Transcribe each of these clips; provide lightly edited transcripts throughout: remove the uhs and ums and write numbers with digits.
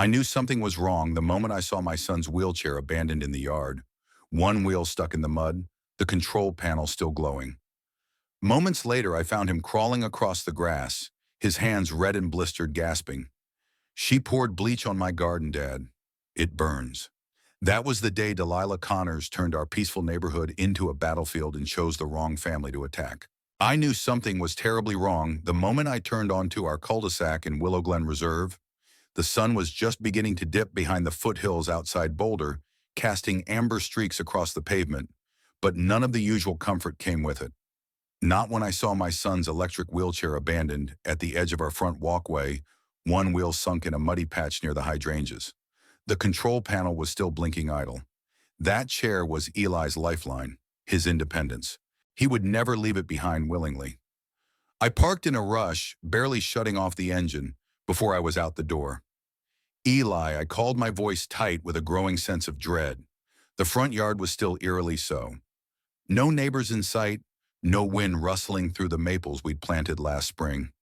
I knew something was wrong the moment I saw my son's wheelchair abandoned in the yard. One wheel stuck in the mud, the control panel still glowing. Moments later, I found him crawling across the grass, his hands red and blistered, gasping. "She poured bleach on my garden, Dad. It burns." That was the day Delilah Connors turned our peaceful neighborhood into a battlefield and chose the wrong family to attack. I knew something was terribly wrong the moment I turned onto our cul-de-sac in Willow Glen Reserve. The sun was just beginning to dip behind the foothills outside Boulder, casting amber streaks across the pavement, but none of the usual comfort came with it. Not when I saw my son's electric wheelchair abandoned at the edge of our front walkway, one wheel sunk in a muddy patch near the hydrangeas. The control panel was still blinking idle. That chair was Eli's lifeline, his independence. He would never leave it behind willingly. I parked in a rush, barely shutting off the engine, before I was out the door. "Eli," I called, my voice tight with a growing sense of dread. The front yard was still eerily so. No neighbors in sight, no wind rustling through the maples we'd planted last spring.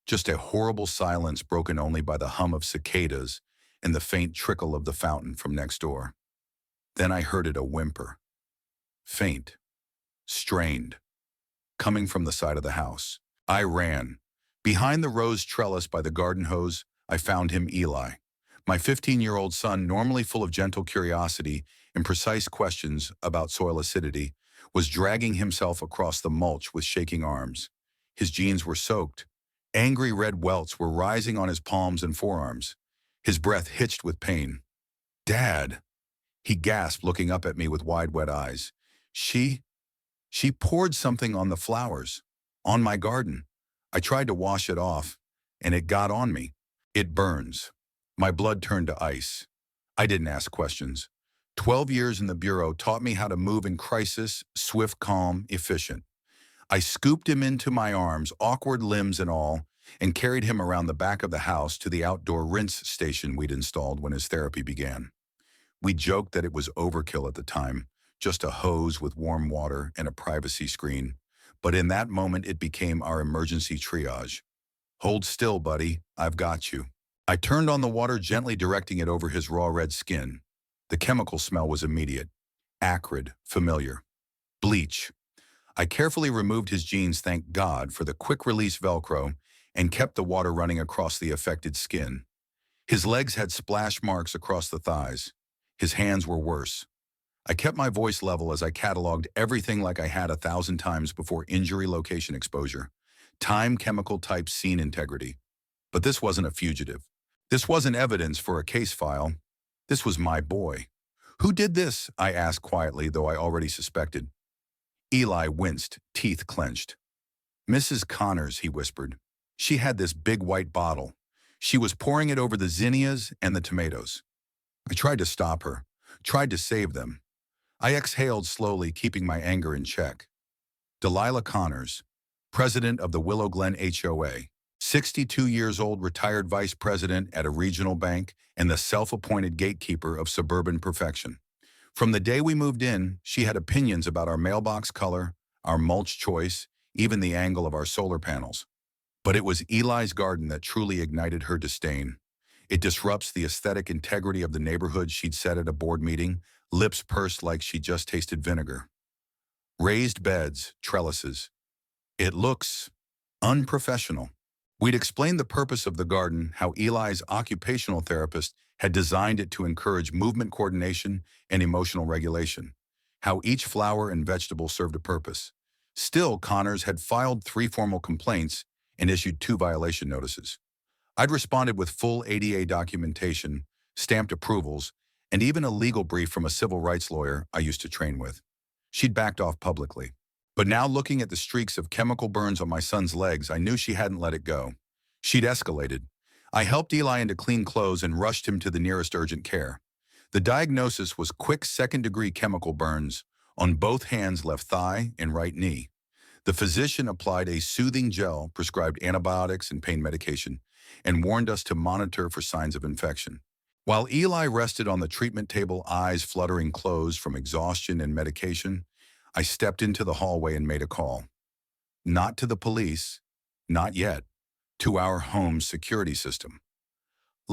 Just a horrible silence broken only by the hum of cicadas and the faint trickle of the fountain from next door. Then I heard it, a whimper. Faint, strained, coming from the side of the house. I ran. Behind the rose trellis by the garden hose, I found him, Eli. My 15-year-old son, normally full of gentle curiosity and precise questions about soil acidity, was dragging himself across the mulch with shaking arms. His jeans were soaked. Angry red welts were rising on his palms and forearms. His breath hitched with pain. "Dad," he gasped, looking up at me with wide, wet eyes. She poured something on the flowers, on my garden. I tried to wash it off, and it got on me. It burns." My blood turned to ice. I didn't ask questions. 12 years in the Bureau taught me how to move in crisis, swift, calm, efficient. I scooped him into my arms, awkward limbs and all, and carried him around the back of the house to the outdoor rinse station we'd installed when his therapy began. We joked that it was overkill at the time, just a hose with warm water and a privacy screen, but in that moment it became our emergency triage. "Hold still, buddy, I've got you." I turned on the water, gently directing it over his raw red skin. The chemical smell was immediate, acrid, familiar. Bleach. I carefully removed his jeans, thank God, for the quick-release Velcro, and kept the water running across the affected skin. His legs had splash marks across the thighs. His hands were worse. I kept my voice level as I cataloged everything like I had 1,000 times before: injury, location, exposure, time, chemical type, scene integrity. But this wasn't a fugitive. This wasn't evidence for a case file. This was my boy. "Who did this?" I asked quietly, though I already suspected. Eli winced, teeth clenched. "Mrs. Connors," he whispered. "She had this big white bottle. She was pouring it over the zinnias and the tomatoes." I tried to stop her, tried to save them. I exhaled slowly, keeping my anger in check. Delilah Connors, president of the Willow Glen HOA, 62 years old, retired vice president at a regional bank, and the self-appointed gatekeeper of suburban perfection. From the day we moved in, she had opinions about our mailbox color, our mulch choice, even the angle of our solar panels. But it was Eli's garden that truly ignited her disdain. "It disrupts the aesthetic integrity of the neighborhood," she'd said at a board meeting, lips pursed like she'd just tasted vinegar. "Raised beds, trellises. It looks unprofessional." We'd explained the purpose of the garden, how Eli's occupational therapist had designed it to encourage movement coordination and emotional regulation, how each flower and vegetable served a purpose. Still, Connors had filed 3 formal complaints and issued 2 violation notices. I'd responded with full ADA documentation, stamped approvals, and even a legal brief from a civil rights lawyer I used to train with. She'd backed off publicly. But now, looking at the streaks of chemical burns on my son's legs, I knew she hadn't let it go. She'd escalated. I helped Eli into clean clothes and rushed him to the nearest urgent care. The diagnosis was quick second-degree chemical burns on both hands, left thigh and right knee. The physician applied a soothing gel, prescribed antibiotics and pain medication, and warned us to monitor for signs of infection. While Eli rested on the treatment table, eyes fluttering closed from exhaustion and medication, I stepped into the hallway and made a call. Not to the police, not yet, to our home's security system.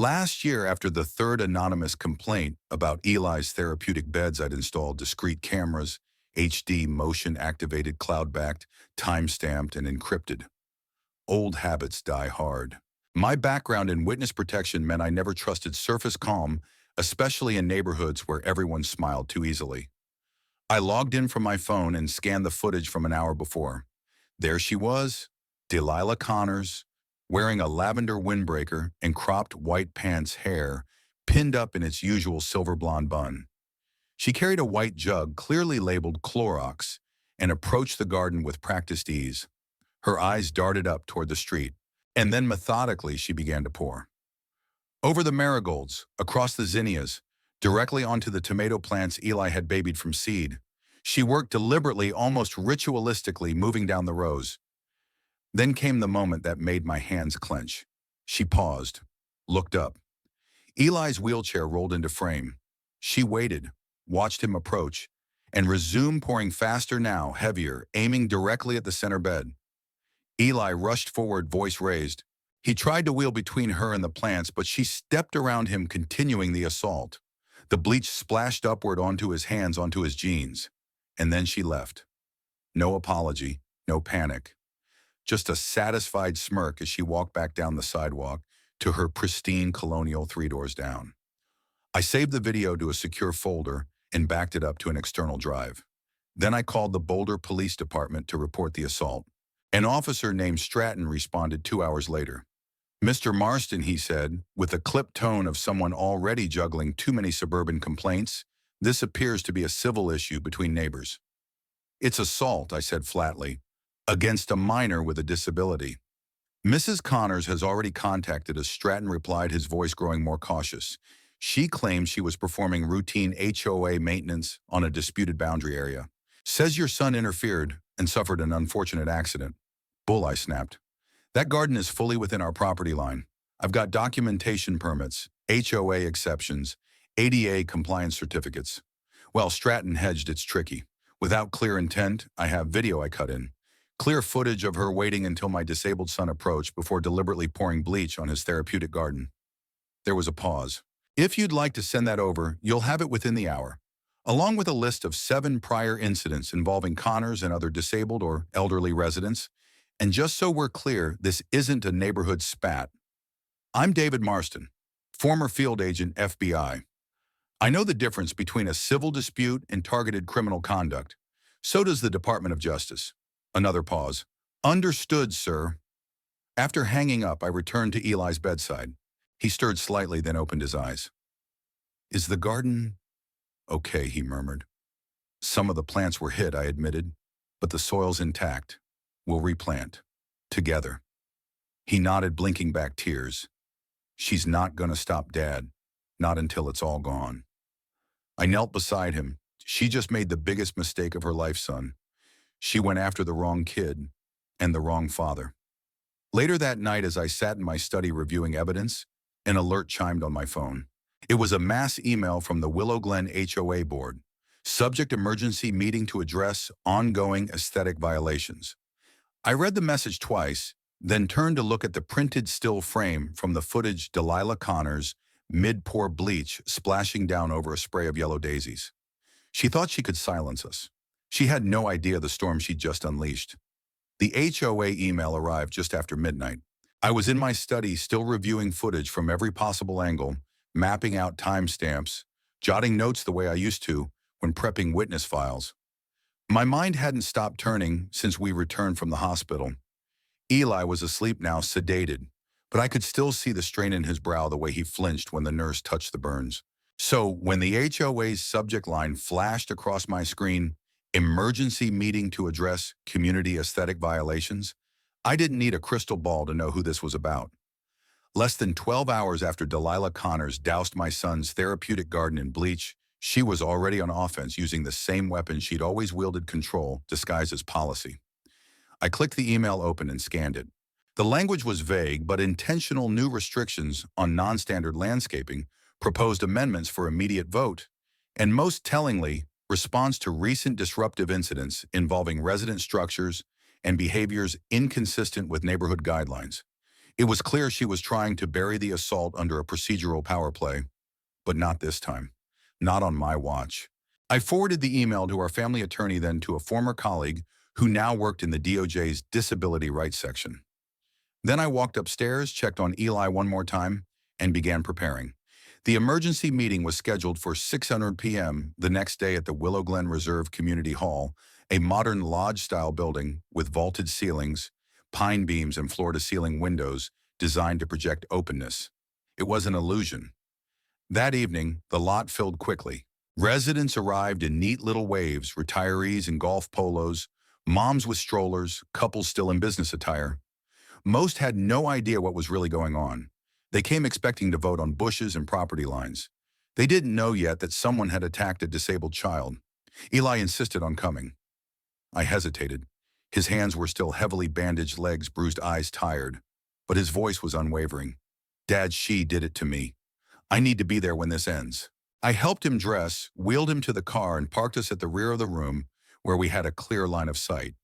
Last year, after the third anonymous complaint about Eli's therapeutic beds, I'd installed discrete cameras, HD motion-activated cloud-backed, time-stamped, and encrypted. Old habits die hard. My background in witness protection meant I never trusted surface calm, especially in neighborhoods where everyone smiled too easily. I logged in from my phone and scanned the footage from an hour before. There she was, Delilah Connors, wearing a lavender windbreaker and cropped white pants, hair pinned up in its usual silver blonde bun. She carried a white jug clearly labeled Clorox and approached the garden with practiced ease. Her eyes darted up toward the street, and then methodically she began to pour. Over the marigolds, across the zinnias, directly onto the tomato plants Eli had babied from seed. She worked deliberately, almost ritualistically, moving down the rows. Then came the moment that made my hands clench. She paused, looked up. Eli's wheelchair rolled into frame. She waited, watched him approach, and resumed pouring faster now, heavier, aiming directly at the center bed. Eli rushed forward, voice raised. He tried to wheel between her and the plants, but she stepped around him, continuing the assault. The bleach splashed upward onto his hands, onto his jeans. And then she left. No apology, no panic. Just a satisfied smirk as she walked back down the sidewalk to her pristine colonial 3 doors down. I saved the video to a secure folder and backed it up to an external drive. Then I called the Boulder Police Department to report the assault. An officer named Stratton responded 2 hours later. "Mr. Marston," he said, with the clipped tone of someone already juggling too many suburban complaints, "this appears to be a civil issue between neighbors." "It's assault," I said flatly, "against a minor with a disability." "Mrs. Connors has already contacted us," Stratton replied, his voice growing more cautious. "She claims she was performing routine HOA maintenance on a disputed boundary area. Says your son interfered and suffered an unfortunate accident." "Bull," I snapped. "That garden is fully within our property line. I've got documentation permits, HOA exceptions, ADA compliance certificates." Well, Stratton hedged. "It's tricky. Without clear intent, I have video I cut in. Clear footage of her waiting until my disabled son approached before deliberately pouring bleach on his therapeutic garden." There was a pause. "If you'd like to send that over, you'll have it within the hour, along with a list of 7 prior incidents involving Connors and other disabled or elderly residents. And just so we're clear, this isn't a neighborhood spat. I'm David Marston, former field agent, FBI. I know the difference between a civil dispute and targeted criminal conduct. So does the Department of Justice." Another pause. "Understood, sir." After hanging up, I returned to Eli's bedside. He stirred slightly, then opened his eyes. "Is the garden okay?" he murmured. "Some of the plants were hit," I admitted, "but the soil's intact. We'll replant. Together." He nodded, blinking back tears. "She's not gonna stop, Dad. Not until it's all gone." I knelt beside him. "She just made the biggest mistake of her life, son. She went after the wrong kid and the wrong father." Later that night, as I sat in my study reviewing evidence, an alert chimed on my phone. It was a mass email from the Willow Glen HOA board. Subject: emergency meeting to address ongoing aesthetic violations. I read the message twice, then turned to look at the printed still frame from the footage. Delilah Connors, mid-pour bleach splashing down over a spray of yellow daisies. She thought she could silence us. She had no idea the storm she'd just unleashed. The HOA email arrived just after midnight. I was in my study, still reviewing footage from every possible angle, mapping out timestamps, jotting notes the way I used to when prepping witness files. My mind hadn't stopped turning since we returned from the hospital. Eli was asleep now, sedated, but I could still see the strain in his brow, the way he flinched when the nurse touched the burns. So when the HOA's subject line flashed across my screen, "emergency meeting to address community aesthetic violations," I didn't need a crystal ball to know who this was about. Less than 12 hours after Delilah Connors doused my son's therapeutic garden in bleach, she was already on offense, using the same weapon she'd always wielded: control, disguised as policy. I clicked the email open and scanned it. The language was vague, but intentional: new restrictions on non-standard landscaping, proposed amendments for immediate vote, and most tellingly, response to recent disruptive incidents involving resident structures and behaviors inconsistent with neighborhood guidelines. It was clear she was trying to bury the assault under a procedural power play, but not this time. Not on my watch. I forwarded the email to our family attorney, then to a former colleague who now worked in the DOJ's disability rights section. Then I walked upstairs, checked on Eli one more time, and began preparing. The emergency meeting was scheduled for 6:00 p.m. the next day at the Willow Glen Reserve Community Hall, a modern lodge-style building with vaulted ceilings, pine beams, and floor-to-ceiling windows designed to project openness. It was an illusion. That evening, the lot filled quickly. Residents arrived in neat little waves, retirees in golf polos, moms with strollers, couples still in business attire. Most had no idea what was really going on. They came expecting to vote on bushes and property lines. They didn't know yet that someone had attacked a disabled child. Eli insisted on coming. I hesitated. His hands were still heavily bandaged, legs bruised, eyes tired. But his voice was unwavering. "Dad, she did it to me. I need to be there when this ends." I helped him dress, wheeled him to the car, and parked us at the rear of the room where we had a clear line of sight.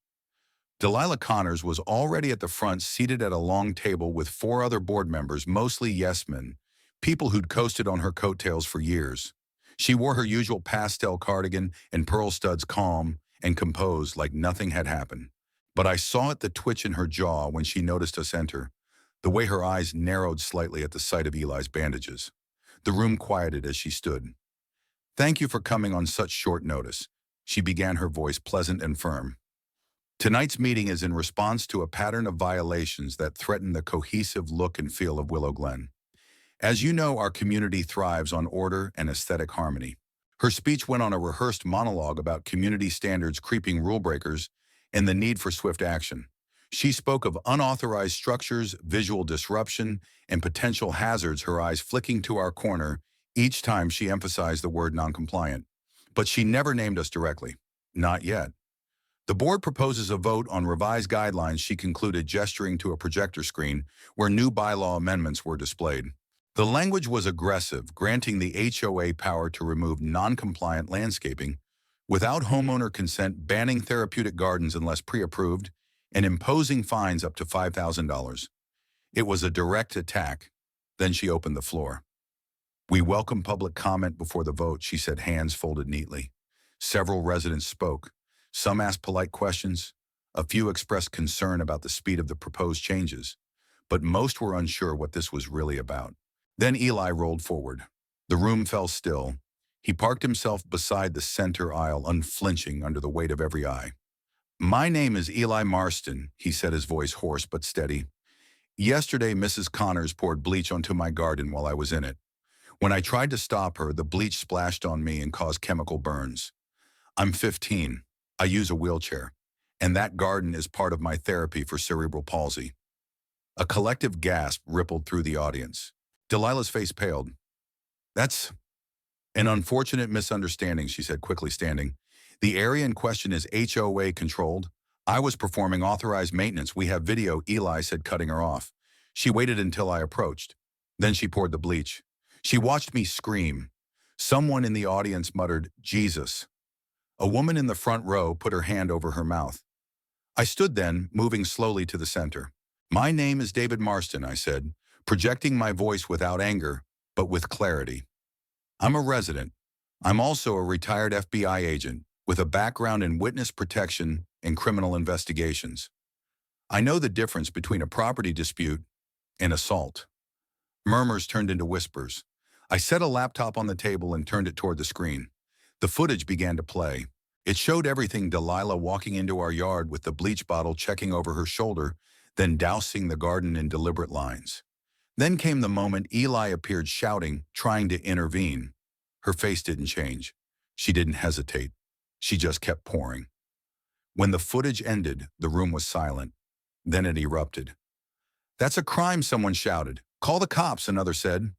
Delilah Connors was already at the front, seated at a long table with 4 other board members, mostly yes-men, people who'd coasted on her coattails for years. She wore her usual pastel cardigan and pearl studs, calm and composed like nothing had happened. But I saw the twitch in her jaw when she noticed us enter, the way her eyes narrowed slightly at the sight of Eli's bandages. The room quieted as she stood. "Thank you for coming on such short notice," she began, her voice pleasant and firm. "Tonight's meeting is in response to a pattern of violations that threaten the cohesive look and feel of Willow Glen. As you know, our community thrives on order and aesthetic harmony." Her speech went on a rehearsed monologue about community standards, creeping rule breakers, and the need for swift action. She spoke of unauthorized structures, visual disruption, and potential hazards, her eyes flicking to our corner each time she emphasized the word noncompliant. But she never named us directly. Not yet. "The board proposes a vote on revised guidelines," she concluded, gesturing to a projector screen where new bylaw amendments were displayed. The language was aggressive, granting the HOA power to remove non-compliant landscaping without homeowner consent, banning therapeutic gardens unless pre-approved, and imposing fines up to $5,000. It was a direct attack. Then she opened the floor. "We welcome public comment before the vote," she said, hands folded neatly. Several residents spoke. Some asked polite questions. A few expressed concern about the speed of the proposed changes. But most were unsure what this was really about. Then Eli rolled forward. The room fell still. He parked himself beside the center aisle, unflinching under the weight of every eye. "My name is Eli Marston," he said, his voice hoarse but steady. "Yesterday, Mrs. Connors poured bleach onto my garden while I was in it. When I tried to stop her, the bleach splashed on me and caused chemical burns. I'm 15. I use a wheelchair, and that garden is part of my therapy for cerebral palsy." A collective gasp rippled through the audience. Delilah's face paled. "That's an unfortunate misunderstanding," she said, quickly standing. "The area in question is HOA controlled. I was performing authorized maintenance. We have video," Eli said, cutting her off. She waited until I approached. Then she poured the bleach. She watched me scream. Someone in the audience muttered, "Jesus." A woman in the front row put her hand over her mouth. I stood then, moving slowly to the center. "My name is David Marston," I said, projecting my voice without anger, but with clarity. "I'm a resident. I'm also a retired FBI agent with a background in witness protection and criminal investigations. I know the difference between a property dispute and assault." Murmurs turned into whispers. I set a laptop on the table and turned it toward the screen. The footage began to play. It showed everything: Delilah walking into our yard with the bleach bottle, checking over her shoulder, then dousing the garden in deliberate lines. Then came the moment Eli appeared, shouting, trying to intervene. Her face didn't change. She didn't hesitate. She just kept pouring. When the footage ended, the room was silent. Then it erupted. "That's a crime," someone shouted. "Call the cops," another said.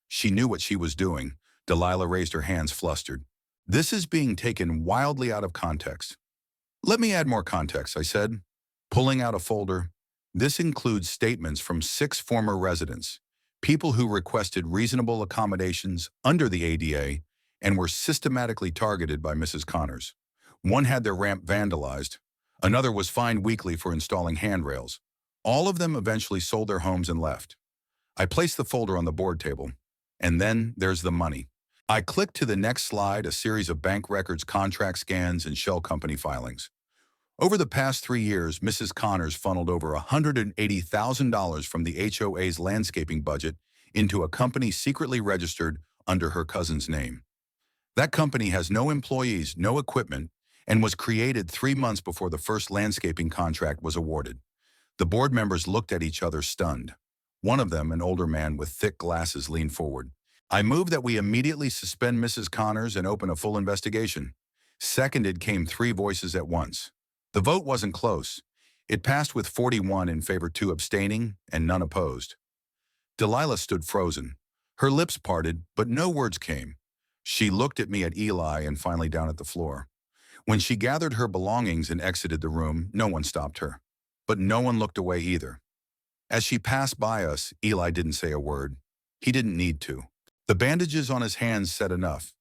She knew what she was doing. Delilah raised her hands, flustered. "This is being taken wildly out of context." "Let me add more context," I said, pulling out a folder. "This includes statements from 6 former residents, people who requested reasonable accommodations under the ADA and were systematically targeted by Mrs. Connors. One had their ramp vandalized. Another was fined weekly for installing handrails. All of them eventually sold their homes and left. I placed the folder on the board table. And then there's the money. I clicked to the next slide, a series of bank records, contract scans, and shell company filings. Over the past 3 years, Mrs. Connors funneled over $180,000 from the HOA's landscaping budget into a company secretly registered under her cousin's name. That company has no employees, no equipment, and was created 3 months before the first landscaping contract was awarded. The board members looked at each other stunned. One of them, an older man with thick glasses, leaned forward. I move that we immediately suspend Mrs. Connors and open a full investigation. Seconded came 3 voices at once. The vote wasn't close. It passed with 41 in favor, 2 abstaining, and none opposed. Delilah stood frozen. Her lips parted, but no words came. She looked at me, at Eli, and finally down at the floor. When she gathered her belongings and exited the room, no one stopped her. But no one looked away either. As she passed by us, Eli didn't say a word. He didn't need to. The bandages on his hands said enough.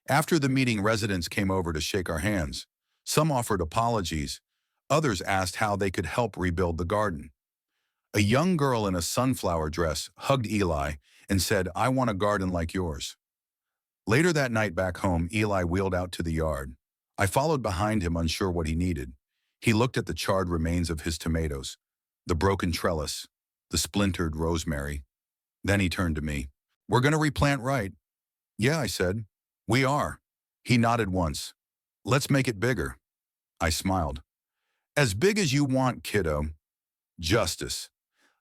After the meeting, residents came over to shake our hands. Some offered apologies. Others asked how they could help rebuild the garden. A young girl in a sunflower dress hugged Eli and said, "I want a garden like yours." Later that night back home, Eli wheeled out to the yard. I followed behind him, unsure what he needed. He looked at the charred remains of his tomatoes, the broken trellis, the splintered rosemary. Then he turned to me. "We're going to replant, right?" "Yeah," I said. "We are." He nodded once. "Let's make it bigger." I smiled. "As big as you want, kiddo." Justice.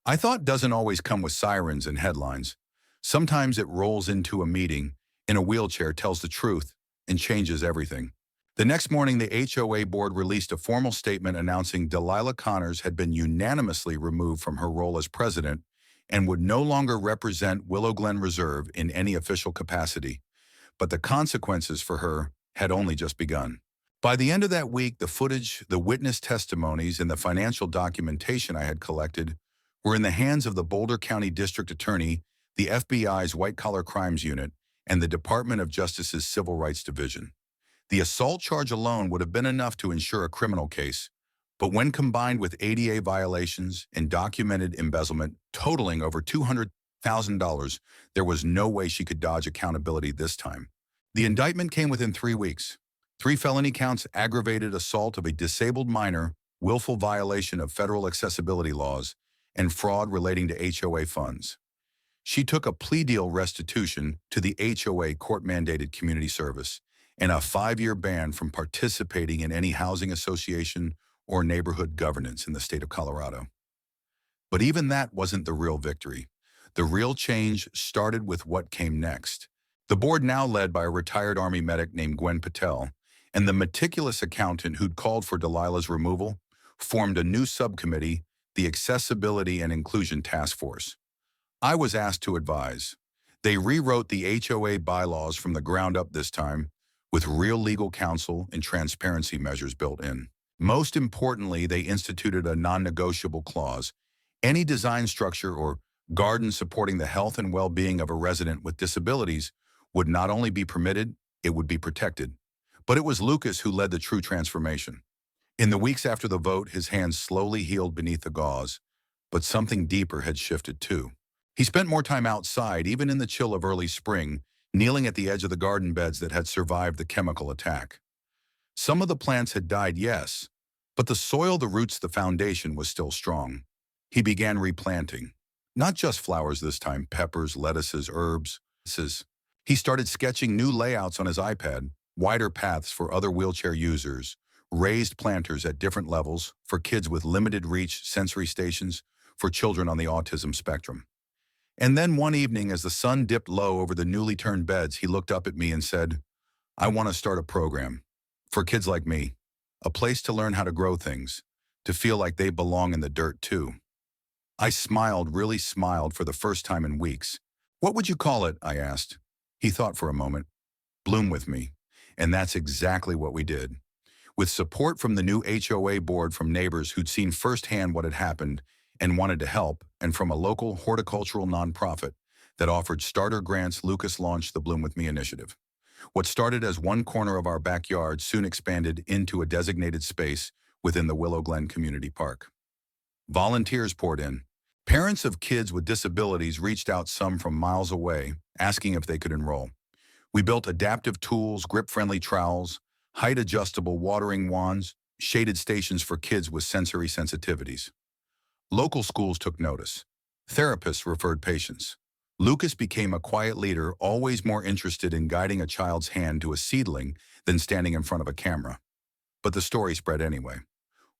I thought doesn't always come with sirens and headlines. Sometimes it rolls into a meeting, in a wheelchair, tells the truth, and changes everything. The next morning, the HOA board released a formal statement announcing Delilah Connors had been unanimously removed from her role as president and would no longer represent Willow Glen Reserve in any official capacity. But the consequences for her had only just begun. By the end of that week, the footage, the witness testimonies, and the financial documentation I had collected were in the hands of the Boulder County District Attorney, the FBI's White Collar Crimes Unit, and the Department of Justice's Civil Rights Division. The assault charge alone would have been enough to ensure a criminal case, but when combined with ADA violations and documented embezzlement totaling over $200,000, there was no way she could dodge accountability this time. The indictment came within 3 weeks. 3 felony counts: aggravated assault of a disabled minor, willful violation of federal accessibility laws, and fraud relating to HOA funds. She took a plea deal, restitution to the HOA court-mandated community service, and a 5-year ban from participating in any housing association or neighborhood governance in the state of Colorado. But even that wasn't the real victory. The real change started with what came next. The board, now led by a retired Army medic named Gwen Patel, and the meticulous accountant who'd called for Delilah's removal, formed a new subcommittee, the Accessibility and Inclusion Task Force. I was asked to advise. They rewrote the HOA bylaws from the ground up this time, with real legal counsel and transparency measures built in. Most importantly, they instituted a non-negotiable clause. Any design structure or garden supporting the health and well-being of a resident with disabilities would not only be permitted, it would be protected. But it was Lucas who led the true transformation. In the weeks after the vote, his hands slowly healed beneath the gauze, but something deeper had shifted too. He spent more time outside, even in the chill of early spring, kneeling at the edge of the garden beds that had survived the chemical attack. Some of the plants had died, yes, but the soil, the roots, the foundation was still strong. He began replanting. Not just flowers this time, peppers, lettuces, herbs. He started sketching new layouts on his iPad, wider paths for other wheelchair users, raised planters at different levels for kids with limited reach, sensory stations for children on the autism spectrum. And then one evening, as the sun dipped low over the newly turned beds, he looked up at me and said, "I want to start a program for kids like me, a place to learn how to grow things, to feel like they belong in the dirt too." I smiled, really smiled, for the first time in weeks. "What would you call it?" I asked. He thought for a moment. "Bloom with me." And that's exactly what we did. With support from the new HOA board, from neighbors who'd seen firsthand what had happened and wanted to help, and from a local horticultural nonprofit that offered starter grants, Lucas launched the Bloom With Me initiative. What started as one corner of our backyard soon expanded into a designated space within the Willow Glen Community Park. Volunteers poured in. Parents of kids with disabilities reached out, some from miles away, asking if they could enroll. We built adaptive tools, grip-friendly trowels, height-adjustable watering wands, shaded stations for kids with sensory sensitivities. Local schools took notice. Therapists referred patients. Lucas became a quiet leader, always more interested in guiding a child's hand to a seedling than standing in front of a camera. But the story spread anyway.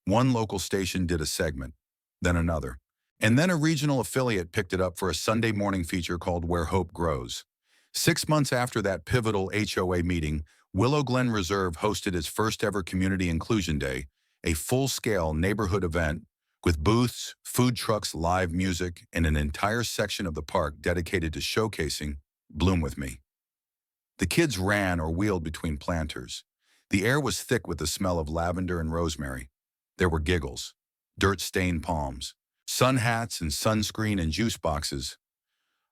One local station did a segment, then another. And then a regional affiliate picked it up for a Sunday morning feature called Where Hope Grows. 6 months after that pivotal HOA meeting, Willow Glen Reserve hosted its first ever Community Inclusion Day, a full-scale neighborhood event with booths, food trucks, live music, and an entire section of the park dedicated to showcasing Bloom With Me. The kids ran or wheeled between planters. The air was thick with the smell of lavender and rosemary. There were giggles, dirt-stained palms, sun hats and sunscreen and juice boxes.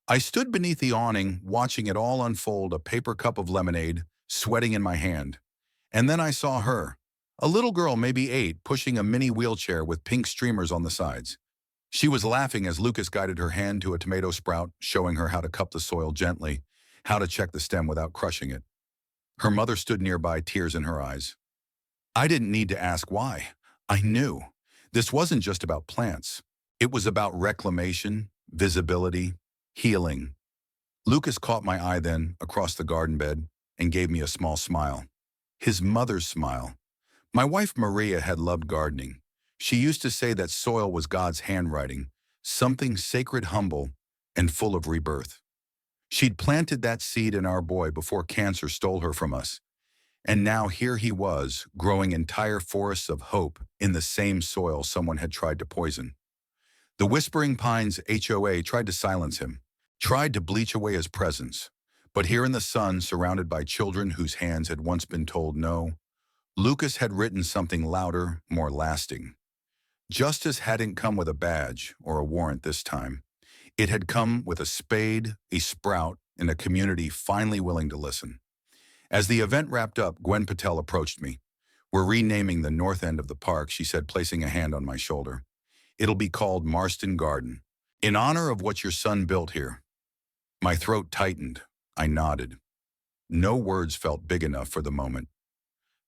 I stood beneath the awning, watching it all unfold, a paper cup of lemonade, sweating in my hand. And then I saw her, a little girl, maybe 8, pushing a mini wheelchair with pink streamers on the sides. She was laughing as Lucas guided her hand to a tomato sprout, showing her how to cup the soil gently, how to check the stem without crushing it. Her mother stood nearby, tears in her eyes. I didn't need to ask why. I knew. This wasn't just about plants. It was about reclamation, visibility, healing. Lucas caught my eye then, across the garden bed, and gave me a small smile. His mother's smile. My wife Maria had loved gardening. She used to say that soil was God's handwriting, something sacred, humble, and full of rebirth. She'd planted that seed in our boy before cancer stole her from us. And now here he was, growing entire forests of hope in the same soil someone had tried to poison. The Whispering Pines HOA tried to silence him, tried to bleach away his presence. But here in the sun, surrounded by children whose hands had once been told no, Lucas had written something louder, more lasting. Justice hadn't come with a badge or a warrant this time. It had come with a spade, a sprout, and a community finally willing to listen. As the event wrapped up, Gwen Patel approached me. "We're renaming the north end of the park," she said, placing a hand on my shoulder. "It'll be called Marston Garden, in honor of what your son built here." My throat tightened. I nodded. No words felt big enough for the moment.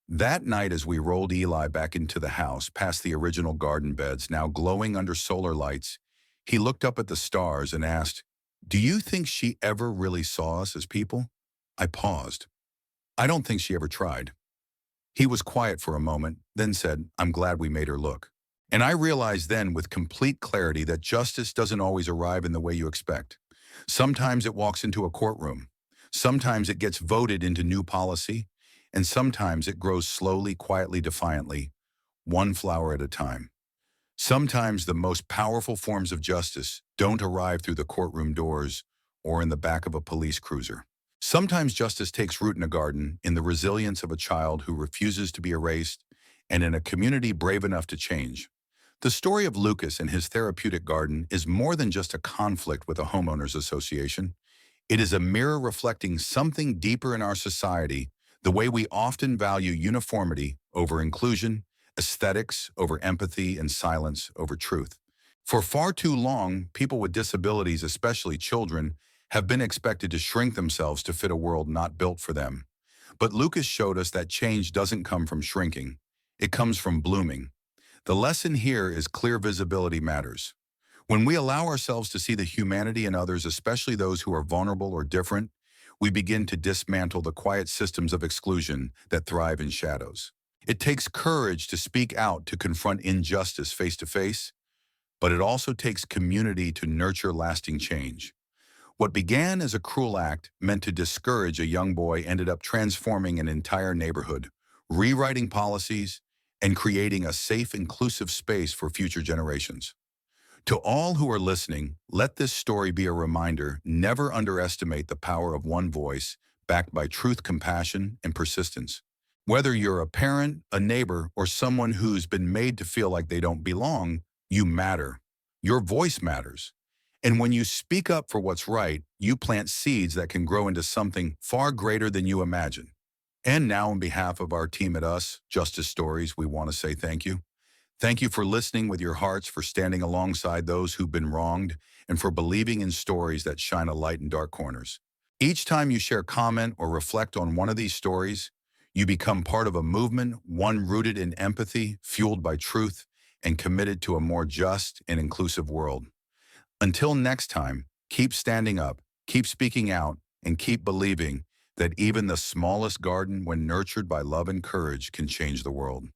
That night, as we rolled Eli back into the house, past the original garden beds, now glowing under solar lights, he looked up at the stars and asked, "Do you think she ever really saw us as people?" I paused. "I don't think she ever tried." He was quiet for a moment, then said, "I'm glad we made her look." And I realized then with complete clarity that justice doesn't always arrive in the way you expect. Sometimes it walks into a courtroom. Sometimes it gets voted into new policy. And sometimes it grows slowly, quietly, defiantly, one flower at a time. Sometimes the most powerful forms of justice don't arrive through the courtroom doors or in the back of a police cruiser. Sometimes justice takes root in a garden, in the resilience of a child who refuses to be erased, and in a community brave enough to change. The story of Lucas and his therapeutic garden is more than just a conflict with a homeowners association. It is a mirror reflecting something deeper in our society, the way we often value uniformity over inclusion, aesthetics over empathy, and silence over truth. For far too long, people with disabilities, especially children, have been expected to shrink themselves to fit a world not built for them. But Lucas showed us that change doesn't come from shrinking. It comes from blooming. The lesson here is clear: visibility matters. When we allow ourselves to see the humanity in others, especially those who are vulnerable or different, we begin to dismantle the quiet systems of exclusion that thrive in shadows. It takes courage to speak out, to confront injustice face to face, but it also takes community to nurture lasting change. What began as a cruel act meant to discourage a young boy ended up transforming an entire neighborhood, rewriting policies, and creating a safe, inclusive space for future generations. To all who are listening, let this story be a reminder: never underestimate the power of one voice, backed by truth, compassion, and persistence. Whether you're a parent, a neighbor, or someone who's been made to feel like they don't belong, you matter. Your voice matters. And when you speak up for what's right, you plant seeds that can grow into something far greater than you imagine. And now, on behalf of our team at Us, Justice Stories, we want to say thank you. Thank you for listening with your hearts, for standing alongside those who've been wronged, and for believing in stories that shine a light in dark corners. Each time you share, comment, or reflect on one of these stories, you become part of a movement, one rooted in empathy, fueled by truth, and committed to a more just and inclusive world. Until next time, keep standing up, keep speaking out, and keep believing that even the smallest garden, when nurtured by love and courage, can change the world.